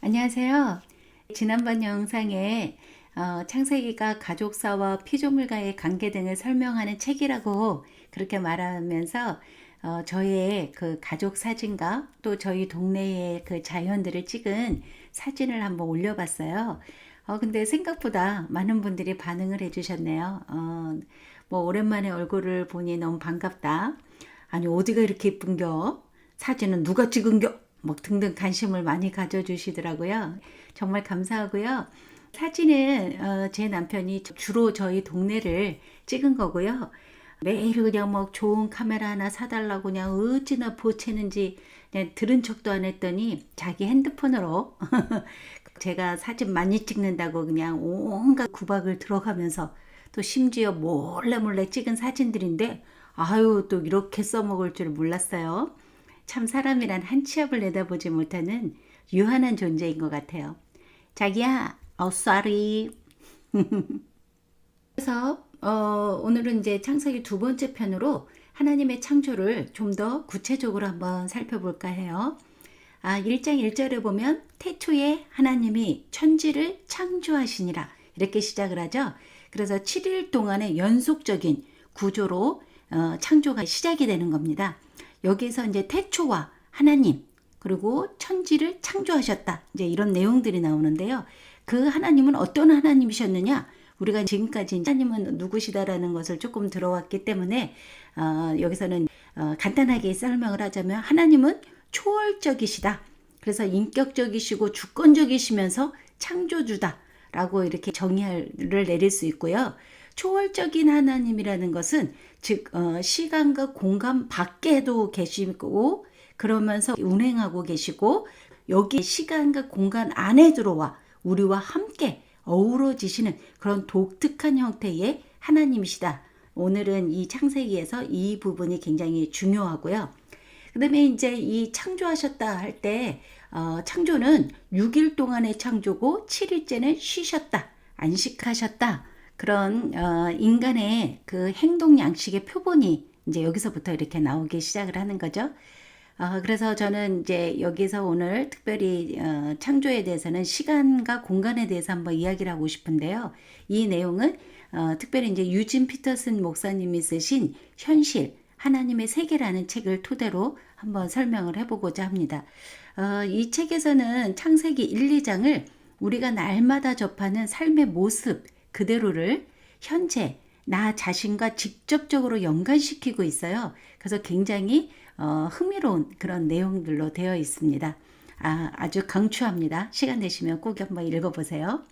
안녕하세요. 지난번 영상에 창세기가 가족사와 피조물과의 관계 등을 설명하는 책이라고 그렇게 말하면서 저의 그 가족 사진과 또 저희 동네의 그 자연들을 찍은 사진을 한번 올려봤어요. 근데 생각보다 많은 분들이 반응을 해주셨네요. 뭐 오랜만에 얼굴을 보니 너무 반갑다. 아니 어디가 이렇게 이쁜겨? 사진은 누가 찍은겨? 뭐 등등 관심을 많이 가져주시더라고요. 정말 감사하고요. 사진은 제 남편이 주로 저희 동네를 찍은 거고요. 매일 그냥 뭐 좋은 카메라 하나 사달라고 그냥 어찌나 보채는지 그냥 들은 척도 안 했더니 자기 핸드폰으로 제가 사진 많이 찍는다고 그냥 온갖 구박을 들어가면서 또 심지어 몰래 몰래 찍은 사진들인데 아유 또 이렇게 써먹을 줄 몰랐어요. 참 사람이란 한 치 앞을 내다보지 못하는 유한한 존재인 것 같아요. 자기야, sorry. 그래서 오늘은 이제 창세기 두 번째 편으로 하나님의 창조를 좀 더 구체적으로 한번 살펴볼까 해요. 1장 1절에 보면 태초에 하나님이 천지를 창조하시니라 이렇게 시작을 하죠. 그래서 7일 동안의 연속적인 구조로 창조가 시작이 되는 겁니다. 여기서 이제 태초와 하나님 그리고 천지를 창조하셨다. 이제 이런 내용들이 나오는데요. 그 하나님은 어떤 하나님이셨느냐? 우리가 지금까지 하나님은 누구시다라는 것을 조금 들어왔기 때문에 여기서는 간단하게 설명을 하자면 하나님은 초월적이시다. 그래서 인격적이시고 주권적이시면서 창조주다라고 이렇게 정의를 내릴 수 있고요. 초월적인 하나님이라는 것은 즉 시간과 공간 밖에도 계시고 그러면서 운행하고 계시고 여기 시간과 공간 안에 들어와 우리와 함께 어우러지시는 그런 독특한 형태의 하나님이시다. 오늘은 이 창세기에서 이 부분이 굉장히 중요하고요. 그 다음에 이제 이 창조하셨다 할 때 창조는 6일 동안의 창조고 7일째는 쉬셨다. 안식하셨다. 그런 인간의 그 행동 양식의 표본이 이제 여기서부터 이렇게 나오기 시작을 하는 거죠. 그래서 저는 이제 여기서 오늘 특별히 창조에 대해서는 시간과 공간에 대해서 한번 이야기를 하고 싶은데요. 이 내용은 특별히 이제 유진 피터슨 목사님이 쓰신 현실 하나님의 세계라는 책을 토대로 한번 설명을 해보고자 합니다. 이 책에서는 창세기 1, 2장을 우리가 날마다 접하는 삶의 모습 그대로를 현재 나 자신과 직접적으로 연관시키고 있어요. 그래서 굉장히 흥미로운 그런 내용들로 되어 있습니다. 아주 강추합니다. 시간 되시면 꼭 한번 읽어보세요.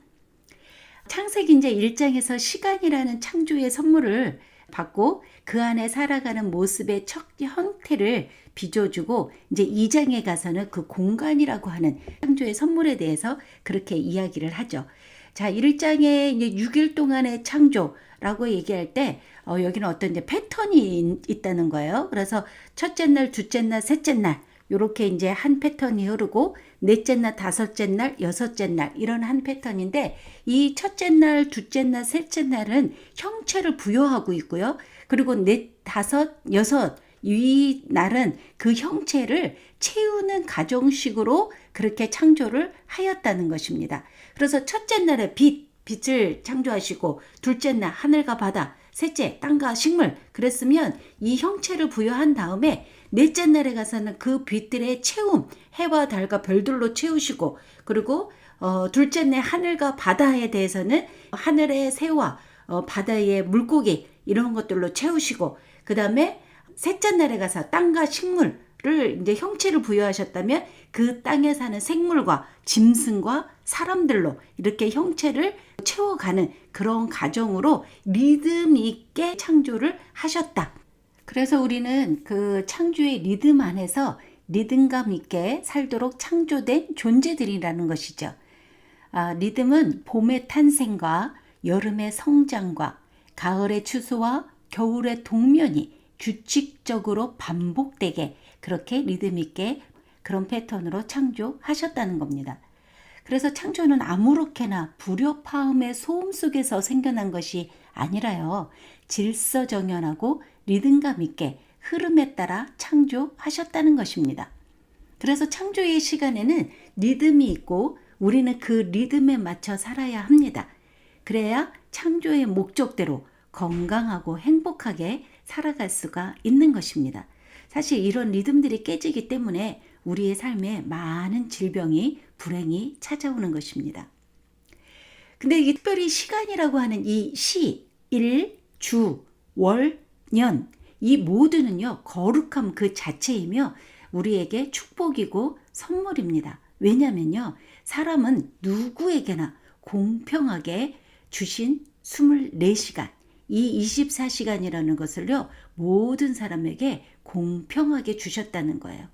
창세기 이제 1장에서 시간이라는 창조의 선물을 받고 그 안에 살아가는 모습의 첫 형태를 빚어주고 이제 2장에 가서는 그 공간이라고 하는 창조의 선물에 대해서 그렇게 이야기를 하죠. 자, 1장에 이제 6일 동안의 창조라고 얘기할 때 여기는 어떤 이제 패턴이 있다는 거예요. 그래서 첫째 날, 둘째 날, 셋째 날 요렇게 이제 한 패턴이 흐르고 넷째 날, 다섯째 날, 여섯째 날 이런 한 패턴인데 이 첫째 날, 둘째 날, 셋째 날은 형체를 부여하고 있고요. 그리고 넷, 다섯, 여섯 이 날은 그 형체를 채우는 가정식으로 그렇게 창조를 하였다는 것입니다. 그래서 첫째 날에 빛을 창조하시고 둘째 날 하늘과 바다, 셋째 땅과 식물 그랬으면 이 형체를 부여한 다음에 넷째 날에 가서는 그 빛들의 채움, 해와 달과 별들로 채우시고 그리고 둘째 날 하늘과 바다에 대해서는 하늘의 새와 바다의 물고기 이런 것들로 채우시고 그 다음에 셋째 날에 가서 땅과 식물을 이제 형체를 부여하셨다면 그 땅에 사는 생물과 짐승과 사람들로 이렇게 형체를 채워가는 그런 과정으로 리듬 있게 창조를 하셨다. 그래서 우리는 그 창조의 리듬 안에서 리듬감 있게 살도록 창조된 존재들이라는 것이죠. 리듬은 봄의 탄생과 여름의 성장과 가을의 추수와 겨울의 동면이 규칙적으로 반복되게 그렇게 리듬 있게 그런 패턴으로 창조하셨다는 겁니다. 그래서 창조는 아무렇게나 불협화음의 소음 속에서 생겨난 것이 아니라요. 질서정연하고 리듬감 있게 흐름에 따라 창조하셨다는 것입니다. 그래서 창조의 시간에는 리듬이 있고 우리는 그 리듬에 맞춰 살아야 합니다. 그래야 창조의 목적대로 건강하고 행복하게 살아갈 수가 있는 것입니다. 사실 이런 리듬들이 깨지기 때문에 우리의 삶에 많은 질병이, 불행이 찾아오는 것입니다. 근데 이게 특별히 시간이라고 하는 이 시, 일, 주, 월, 년, 이 모두는요, 거룩함 그 자체이며 우리에게 축복이고 선물입니다. 왜냐면요, 사람은 누구에게나 공평하게 주신 24시간, 이 24시간이라는 것을요, 모든 사람에게 공평하게 주셨다는 거예요.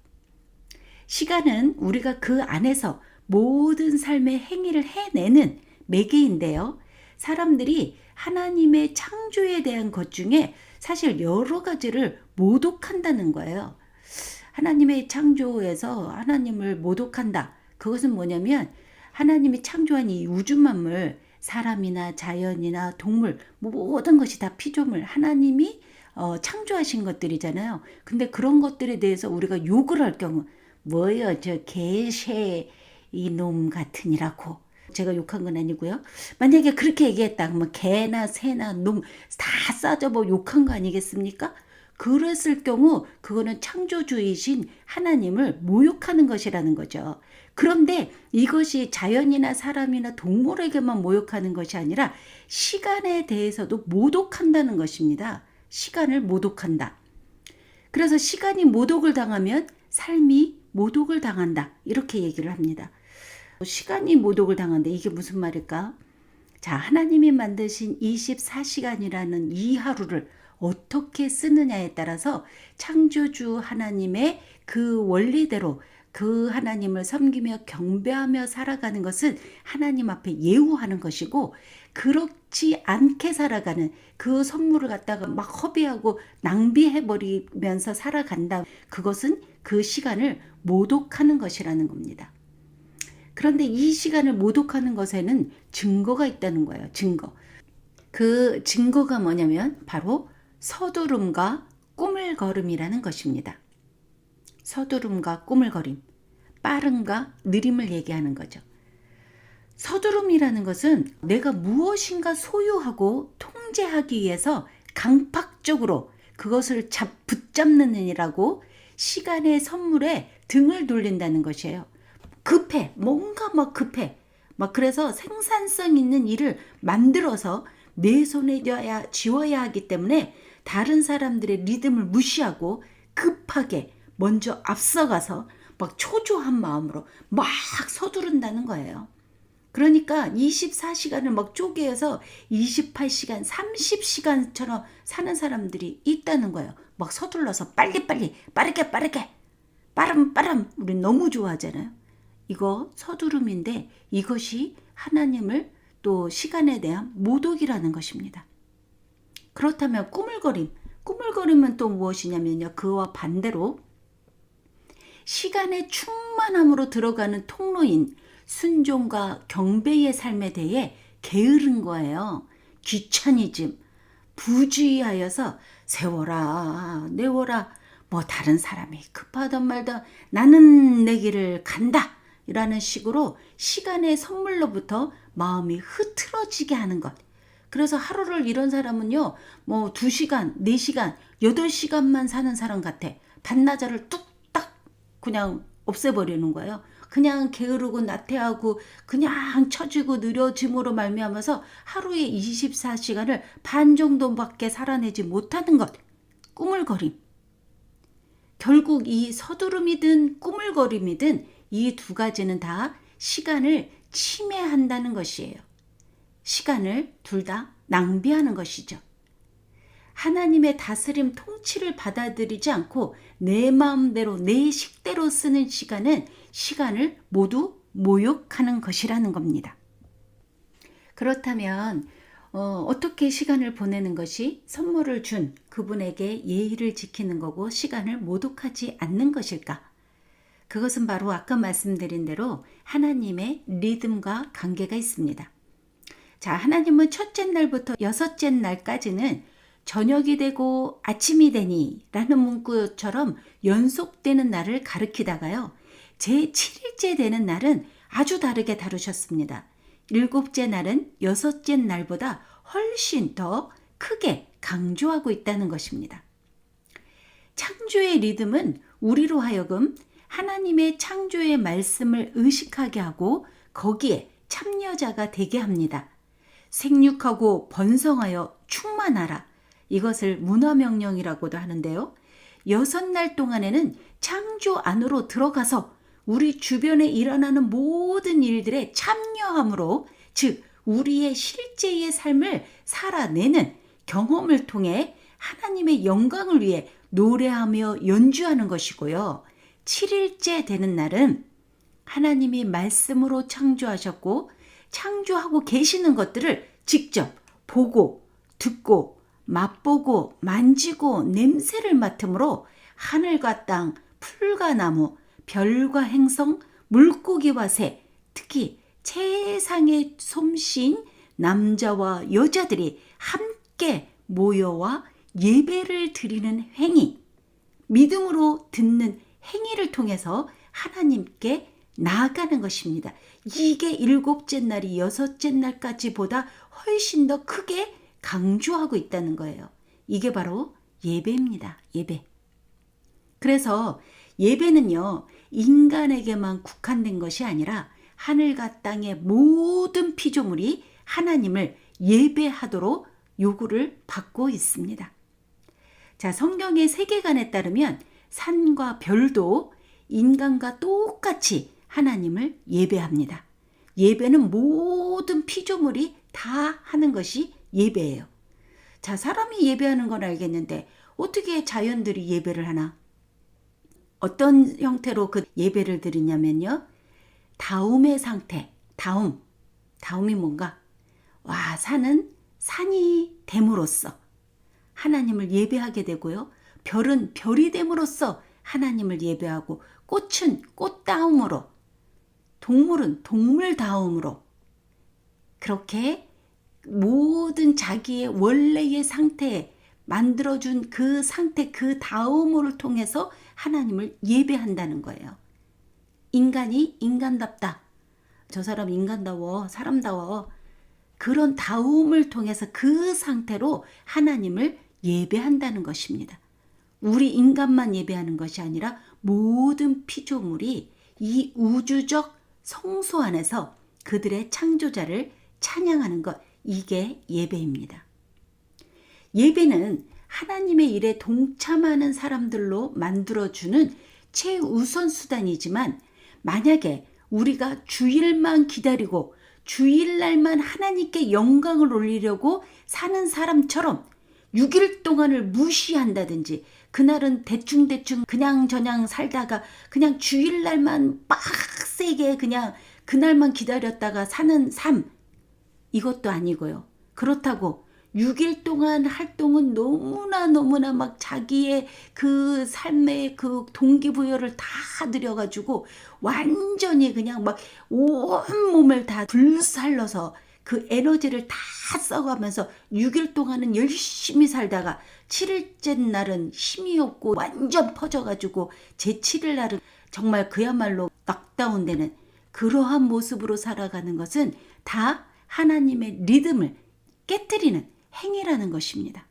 시간은 우리가 그 안에서 모든 삶의 행위를 해내는 매개인데요. 사람들이 하나님의 창조에 대한 것 중에 사실 여러 가지를 모독한다는 거예요. 하나님의 창조에서 하나님을 모독한다. 그것은 뭐냐면 하나님이 창조한 이 우주 만물, 사람이나 자연이나 동물, 모든 것이 다 피조물, 하나님이 창조하신 것들이잖아요. 근데 그런 것들에 대해서 우리가 욕을 할 경우, 뭐요, 저 개새 이놈 같으니라고. 제가 욕한 건 아니고요. 만약에 그렇게 얘기했다 그러면 개나 새나 놈 다 싸져버 욕한 거 아니겠습니까? 그랬을 경우 그거는 창조주이신 하나님을 모욕하는 것이라는 거죠. 그런데 이것이 자연이나 사람이나 동물에게만 모욕하는 것이 아니라 시간에 대해서도 모독한다는 것입니다. 시간을 모독한다. 그래서 시간이 모독을 당하면 삶이 모독을 당한다. 이렇게 얘기를 합니다. 시간이 모독을 당한다. 이게 무슨 말일까? 자, 하나님이 만드신 24시간이라는 이 하루를 어떻게 쓰느냐에 따라서 창조주 하나님의 그 원리대로 그 하나님을 섬기며 경배하며 살아가는 것은 하나님 앞에 예우하는 것이고, 그렇지 않게 살아가는 그 선물을 갖다가 막 허비하고 낭비해버리면서 살아간다. 그것은 그 시간을 모독하는 것이라는 겁니다. 그런데 이 시간을 모독하는 것에는 증거가 있다는 거예요. 증거. 그 증거가 뭐냐면 바로 서두름과 꾸물거림이라는 것입니다. 서두름과 꾸물거림, 빠름과 느림을 얘기하는 거죠. 서두름이라는 것은 내가 무엇인가 소유하고 통제하기 위해서 강팍적으로 그것을 붙잡는 일이라고 시간의 선물에 등을 돌린다는 것이에요. 급해, 뭔가 막 급해. 막 그래서 생산성 있는 일을 만들어서 내 손에 쥐어야 하기 때문에 다른 사람들의 리듬을 무시하고 급하게 먼저 앞서가서 막 초조한 마음으로 막 서두른다는 거예요. 그러니까 24시간을 막 쪼개서 28시간, 30시간처럼 사는 사람들이 있다는 거예요. 막 서둘러서 빨리빨리, 빠르게, 빠름, 우리 너무 좋아하잖아요. 이거 서두름인데 이것이 하나님을 또 시간에 대한 모독이라는 것입니다. 그렇다면 꾸물거림은 또 무엇이냐면요. 그와 반대로 시간의 충만함으로 들어가는 통로인 순종과 경배의 삶에 대해 게으른 거예요. 귀차니즘, 부주의하여서 세워라, 내워라, 뭐 다른 사람이 급하던 말던 나는 내 길을 간다. 이라는 식으로 시간의 선물로부터 마음이 흐트러지게 하는 것. 그래서 하루를 이런 사람은요, 뭐 2시간, 4시간, 8시간만 사는 사람 같아. 반나절을 뚝딱 그냥 없애버리는 거예요. 그냥 게으르고 나태하고 그냥 처지고 느려짐으로 말미암아서 하루에 24시간을 반 정도밖에 살아내지 못하는 것. 꾸물거림. 결국 이 서두름이든 꾸물거림이든 이 두 가지는 다 시간을 침해한다는 것이에요. 시간을 둘 다 낭비하는 것이죠. 하나님의 다스림 통치를 받아들이지 않고 내 마음대로 내 식대로 쓰는 시간은 시간을 모두 모욕하는 것이라는 겁니다. 그렇다면 어떻게 시간을 보내는 것이 선물을 준 그분에게 예의를 지키는 거고 시간을 모독하지 않는 것일까? 그것은 바로 아까 말씀드린 대로 하나님의 리듬과 관계가 있습니다. 자, 하나님은 첫째 날부터 여섯째 날까지는 저녁이 되고 아침이 되니 라는 문구처럼 연속되는 날을 가리키다가요. 제7일째 되는 날은 아주 다르게 다루셨습니다. 일곱째 날은 여섯째 날보다 훨씬 더 크게 강조하고 있다는 것입니다. 창조의 리듬은 우리로 하여금 하나님의 창조의 말씀을 의식하게 하고 거기에 참여자가 되게 합니다. 생육하고 번성하여 충만하라. 이것을 문화명령이라고도 하는데요. 6날 동안에는 창조 안으로 들어가서 우리 주변에 일어나는 모든 일들에 참여함으로, 즉 우리의 실제의 삶을 살아내는 경험을 통해 하나님의 영광을 위해 노래하며 연주하는 것이고요. 7일째 되는 날은 하나님이 말씀으로 창조하셨고 창조하고 계시는 것들을 직접 보고 듣고 맛보고 만지고 냄새를 맡음으로 하늘과 땅, 풀과 나무, 별과 행성, 물고기와 새, 특히 세상에 솜씨인 남자와 여자들이 함께 모여와 예배를 드리는 행위, 믿음으로 듣는 행위를 통해서 하나님께 나아가는 것입니다. 이게 7째 날이 6째 날까지보다 훨씬 더 크게 강조하고 있다는 거예요. 이게 바로 예배입니다. 예배. 그래서 예배는요, 인간에게만 국한된 것이 아니라 하늘과 땅의 모든 피조물이 하나님을 예배하도록 요구를 받고 있습니다. 자, 성경의 세계관에 따르면 산과 별도 인간과 똑같이 하나님을 예배합니다. 예배는 모든 피조물이 다 하는 것이 예배예요. 자, 사람이 예배하는 건 알겠는데 어떻게 자연들이 예배를 하나? 어떤 형태로 그 예배를 드리냐면요. 다음의 상태, 다음이 뭔가? 와, 산은 산이 됨으로써 하나님을 예배하게 되고요. 별은 별이 됨으로써 하나님을 예배하고, 꽃은 꽃다움으로, 동물은 동물다움으로, 그렇게 모든 자기의 원래의 상태에 만들어준 그 상태, 그 다음을 통해서 하나님을 예배한다는 거예요. 인간이 인간답다. 저 사람 인간다워, 사람다워. 그런 다움을 통해서 그 상태로 하나님을 예배한다는 것입니다. 우리 인간만 예배하는 것이 아니라 모든 피조물이 이 우주적 성소 안에서 그들의 창조자를 찬양하는 것, 이게 예배입니다. 예배는 하나님의 일에 동참하는 사람들로 만들어주는 최우선 수단이지만, 만약에 우리가 주일만 기다리고 주일날만 하나님께 영광을 올리려고 사는 사람처럼 6일 동안을 무시한다든지, 그날은 대충대충 그냥저냥 살다가 그냥 주일날만 빡세게 그냥 그날만 기다렸다가 사는 삶, 이것도 아니고요. 그렇다고 6일 동안 활동은 너무나 막 자기의 그 삶의 그 동기부여를 다 들여가지고 완전히 그냥 막 온몸을 다 불살러서 그 에너지를 다 써가면서 6일 동안은 열심히 살다가 7일째 날은 힘이 없고 완전 퍼져가지고 제 7일 날은 정말 그야말로 넉다운되는 그러한 모습으로 살아가는 것은 다 하나님의 리듬을 깨뜨리는 행위라는 것입니다.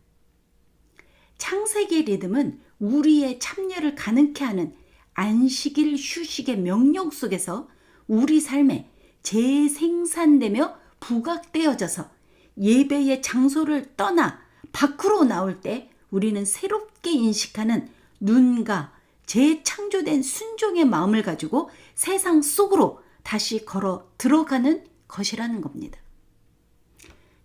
창세기의 리듬은 우리의 참여를 가능케 하는 안식일 휴식의 명령 속에서 우리 삶에 재생산되며 부각되어져서 예배의 장소를 떠나 밖으로 나올 때 우리는 새롭게 인식하는 눈과 재창조된 순종의 마음을 가지고 세상 속으로 다시 걸어 들어가는 것이라는 겁니다.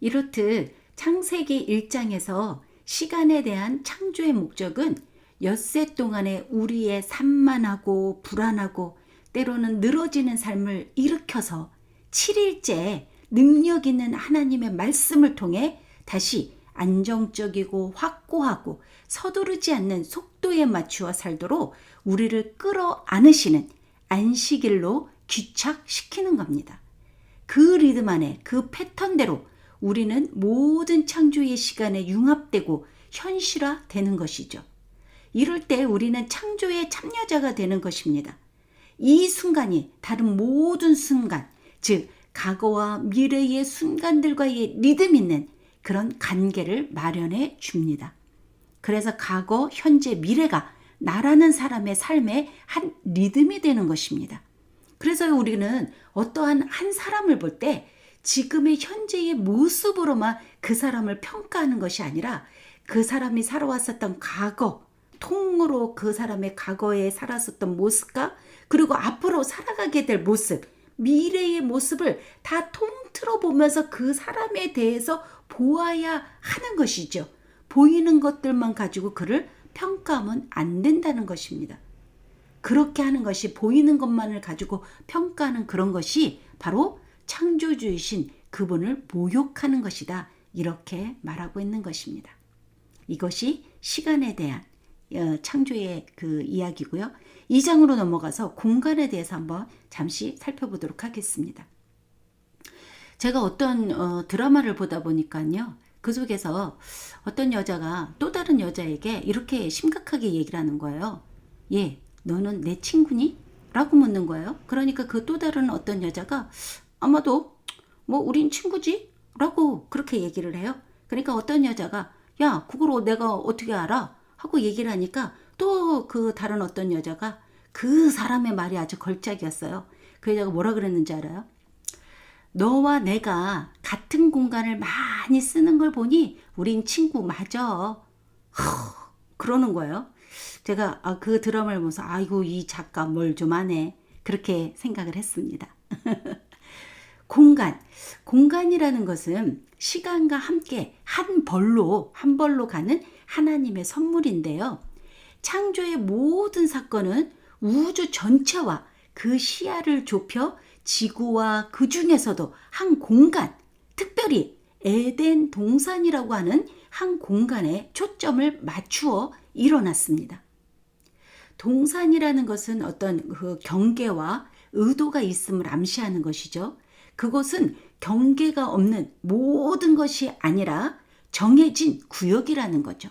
이렇듯 창세기 1장에서 시간에 대한 창조의 목적은 엿새 동안의 우리의 산만하고 불안하고 때로는 늘어지는 삶을 일으켜서 7일째 능력 있는 하나님의 말씀을 통해 다시 안정적이고 확고하고 서두르지 않는 속도에 맞추어 살도록 우리를 끌어안으시는 안식일로 귀착시키는 겁니다. 그 리듬 안에 그 패턴대로 우리는 모든 창조의 시간에 융합되고 현실화되는 것이죠. 이럴 때 우리는 창조의 참여자가 되는 것입니다. 이 순간이 다른 모든 순간, 즉 과거와 미래의 순간들과의 리듬 있는 그런 관계를 마련해 줍니다. 그래서 과거, 현재, 미래가 나라는 사람의 삶의 한 리듬이 되는 것입니다. 그래서 우리는 어떠한 한 사람을 볼 때 지금의 현재의 모습으로만 그 사람을 평가하는 것이 아니라 그 사람이 살아왔었던 과거, 통으로 그 사람의 과거에 살았었던 모습과 그리고 앞으로 살아가게 될 모습, 미래의 모습을 다 통틀어 보면서 그 사람에 대해서 보아야 하는 것이죠. 보이는 것들만 가지고 그를 평가하면 안 된다는 것입니다. 그렇게 하는 것이, 보이는 것만을 가지고 평가하는 그런 것이 바로 창조주이신 그분을 모욕하는 것이다. 이렇게 말하고 있는 것입니다. 이것이 시간에 대한 창조의 그 이야기고요. 2장으로 넘어가서 공간에 대해서 한번 잠시 살펴보도록 하겠습니다. 제가 어떤 드라마를 보다 보니까요. 그 속에서 어떤 여자가 또 다른 여자에게 이렇게 심각하게 얘기를 하는 거예요. 예, 너는 내 친구니? 라고 묻는 거예요. 그러니까 그 또 다른 어떤 여자가 아마도 뭐 우린 친구지? 라고 그렇게 얘기를 해요. 그러니까 어떤 여자가 야, 그걸 내가 어떻게 알아? 하고 얘기를 하니까 또 그 다른 어떤 여자가 그 사람의 말이 아주 걸작이었어요. 그 여자가 뭐라 그랬는지 알아요? 너와 내가 같은 공간을 많이 쓰는 걸 보니 우린 친구 맞아. 그러는 거예요. 제가 그 드라마를 보면서 아이고 이 작가 뭘 좀 하네. 그렇게 생각을 했습니다. 공간이라는 것은 시간과 함께 한 벌로 가는 하나님의 선물인데요. 창조의 모든 사건은 우주 전체와 그 시야를 좁혀 지구와 그 중에서도 한 공간, 특별히 에덴 동산이라고 하는 한 공간에 초점을 맞추어 일어났습니다. 동산이라는 것은 어떤 그 경계와 의도가 있음을 암시하는 것이죠. 그곳은 경계가 없는 모든 것이 아니라 정해진 구역이라는 거죠.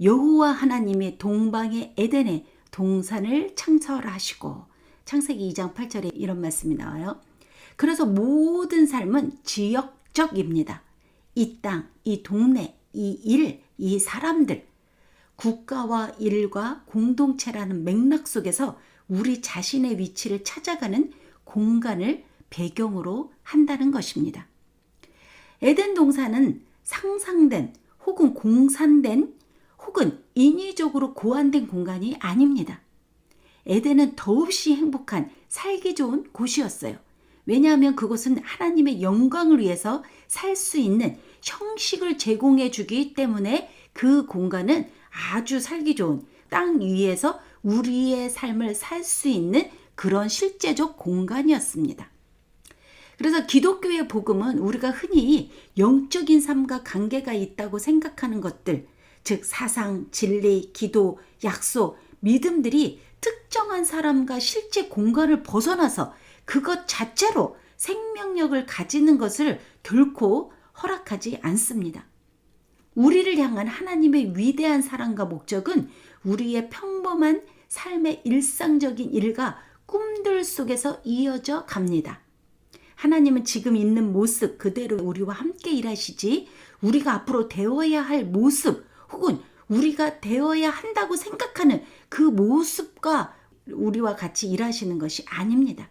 여호와 하나님이 동방의 에덴에 동산을 창설하시고, 창세기 2장 8절에 이런 말씀이 나와요. 그래서 모든 삶은 지역적입니다. 이 땅, 이 동네, 이 일, 이 사람들, 국가와 일과 공동체라는 맥락 속에서 우리 자신의 위치를 찾아가는 공간을 배경으로 한다는 것입니다. 에덴 동산은 상상된 혹은 공산된 혹은 인위적으로 고안된 공간이 아닙니다. 에덴은 더없이 행복한 살기 좋은 곳이었어요. 왜냐하면 그곳은 하나님의 영광을 위해서 살 수 있는 형식을 제공해 주기 때문에 그 공간은 아주 살기 좋은 땅 위에서 우리의 삶을 살 수 있는 그런 실제적 공간이었습니다. 그래서 기독교의 복음은 우리가 흔히 영적인 삶과 관계가 있다고 생각하는 것들, 즉 사상, 진리, 기도, 약속, 믿음들이 특정한 사람과 실제 공간을 벗어나서 그것 자체로 생명력을 가지는 것을 결코 허락하지 않습니다. 우리를 향한 하나님의 위대한 사랑과 목적은 우리의 평범한 삶의 일상적인 일과 꿈들 속에서 이어져 갑니다. 하나님은 지금 있는 모습 그대로 우리와 함께 일하시지, 우리가 앞으로 되어야 할 모습 혹은 우리가 되어야 한다고 생각하는 그 모습과 우리와 같이 일하시는 것이 아닙니다.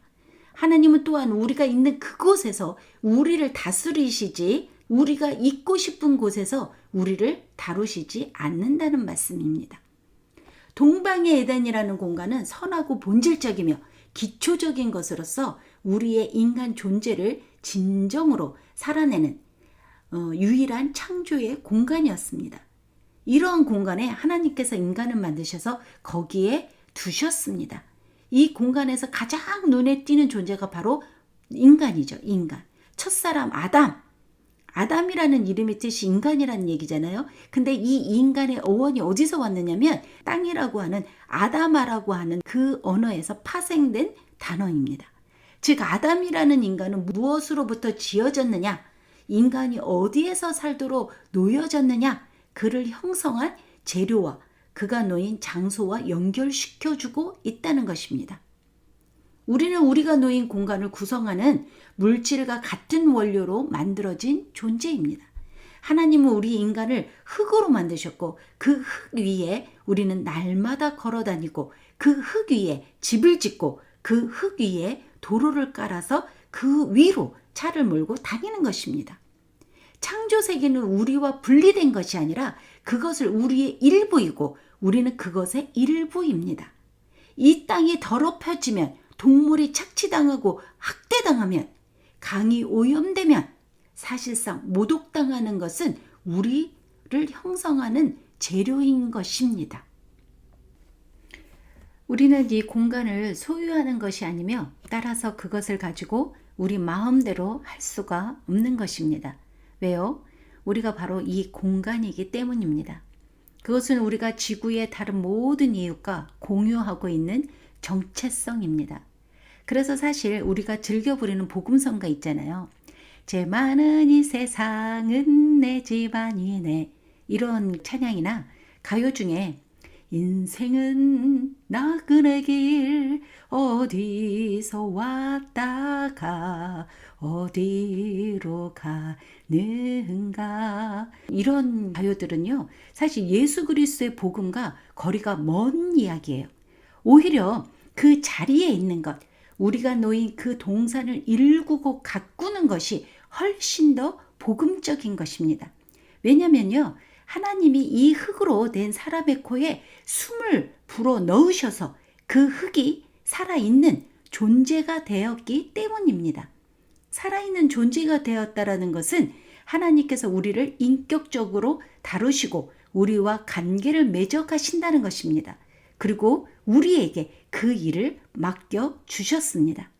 하나님은 또한 우리가 있는 그곳에서 우리를 다스리시지, 우리가 있고 싶은 곳에서 우리를 다루시지 않는다는 말씀입니다. 동방의 에덴이라는 공간은 선하고 본질적이며 기초적인 것으로서 우리의 인간 존재를 진정으로 살아내는 유일한 창조의 공간이었습니다. 이러한 공간에 하나님께서 인간을 만드셔서 거기에 두셨습니다. 이 공간에서 가장 눈에 띄는 존재가 바로 인간이죠. 인간. 첫사람 아담이라는 이름의 뜻이 인간이라는 얘기잖아요. 근데 이 인간의 어원이 어디서 왔느냐면 땅이라고 하는 아담아라고 하는 그 언어에서 파생된 단어입니다. 즉 아담이라는 인간은 무엇으로부터 지어졌느냐, 인간이 어디에서 살도록 놓여졌느냐, 그를 형성한 재료와 그가 놓인 장소와 연결시켜주고 있다는 것입니다. 우리는 우리가 놓인 공간을 구성하는 물질과 같은 원료로 만들어진 존재입니다. 하나님은 우리 인간을 흙으로 만드셨고 그 흙 위에 우리는 날마다 걸어 다니고 그 흙 위에 집을 짓고 그 흙 위에 도로를 깔아서 그 위로 차를 몰고 다니는 것입니다. 창조 세계는 우리와 분리된 것이 아니라 그것을 우리의 일부이고 우리는 그것의 일부입니다. 이 땅이 더럽혀지면, 동물이 착취당하고 학대당하면, 강이 오염되면 사실상 모독당하는 것은 우리를 형성하는 재료인 것입니다. 우리는 이 공간을 소유하는 것이 아니며 따라서 그것을 가지고 우리 마음대로 할 수가 없는 것입니다. 왜요? 우리가 바로 이 공간이기 때문입니다. 그것은 우리가 지구의 다른 모든 이웃과 공유하고 있는 정체성입니다. 그래서 사실 우리가 즐겨 부르는 복음성가 있잖아요. 제 많은 이 세상은 내 집안이네, 이런 찬양이나 가요 중에 인생은 나그네 길 어디서 왔다가 어디로 가는가, 이런 가요들은요 사실 예수 그리스도의 복음과 거리가 먼 이야기예요. 오히려 그 자리에 있는 것, 우리가 놓인 그 동산을 일구고 가꾸는 것이 훨씬 더 복음적인 것입니다. 왜냐면요, 하나님이 이 흙으로 된 사람의 코에 숨을 불어 넣으셔서 그 흙이 살아있는 존재가 되었기 때문입니다. 살아있는 존재가 되었다라는 것은 하나님께서 우리를 인격적으로 다루시고 우리와 관계를 맺어 가신다는 것입니다. 그리고 우리에게 그 일을 맡겨 주셨습니다.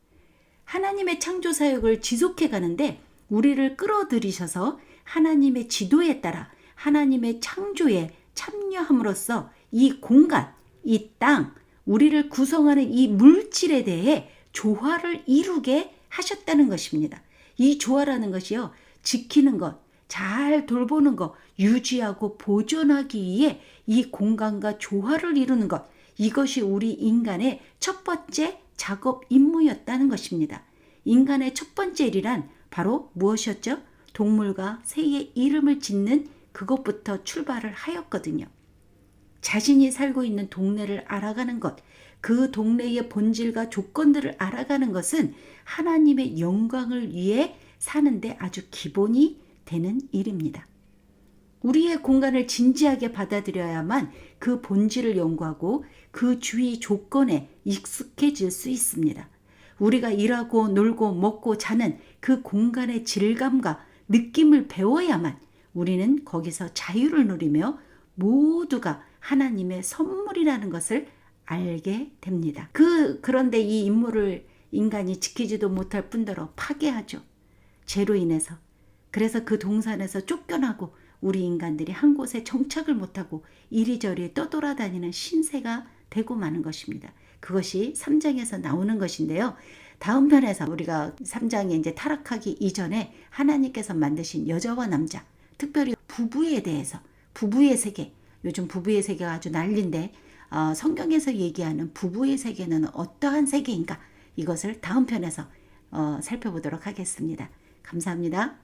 하나님의 창조 사역을 지속해 가는데 우리를 끌어들이셔서 하나님의 지도에 따라 하나님의 창조에 참여함으로써 이 공간, 이 땅, 우리를 구성하는 이 물질에 대해 조화를 이루게 하셨다는 것입니다. 이 조화라는 것이요, 지키는 것, 잘 돌보는 것, 유지하고 보존하기 위해 이 공간과 조화를 이루는 것, 이것이 우리 인간의 첫 번째 작업 임무였다는 것입니다. 인간의 첫 번째 일이란 바로 무엇이었죠? 동물과 새의 이름을 짓는 그것부터 출발을 하였거든요. 자신이 살고 있는 동네를 알아가는 것, 그 동네의 본질과 조건들을 알아가는 것은 하나님의 영광을 위해 사는데 아주 기본이 되는 일입니다. 우리의 공간을 진지하게 받아들여야만 그 본질을 연구하고 그 주위 조건에 익숙해질 수 있습니다. 우리가 일하고 놀고 먹고 자는 그 공간의 질감과 느낌을 배워야만 우리는 거기서 자유를 누리며 모두가 하나님의 선물이라는 것을 알게 됩니다. 그런데 이 임무를 인간이 지키지도 못할 뿐더러 파괴하죠. 죄로 인해서. 그래서 그 동산에서 쫓겨나고 우리 인간들이 한 곳에 정착을 못하고 이리저리 떠돌아다니는 신세가 되고 마는 것입니다. 그것이 3장에서 나오는 것인데요. 다음 편에서 우리가 3장에 이제 타락하기 이전에 하나님께서 만드신 여자와 남자, 특별히 부부에 대해서, 부부의 세계, 요즘 부부의 세계가 아주 난리인데 성경에서 얘기하는 부부의 세계는 어떠한 세계인가, 이것을 다음 편에서 살펴보도록 하겠습니다. 감사합니다.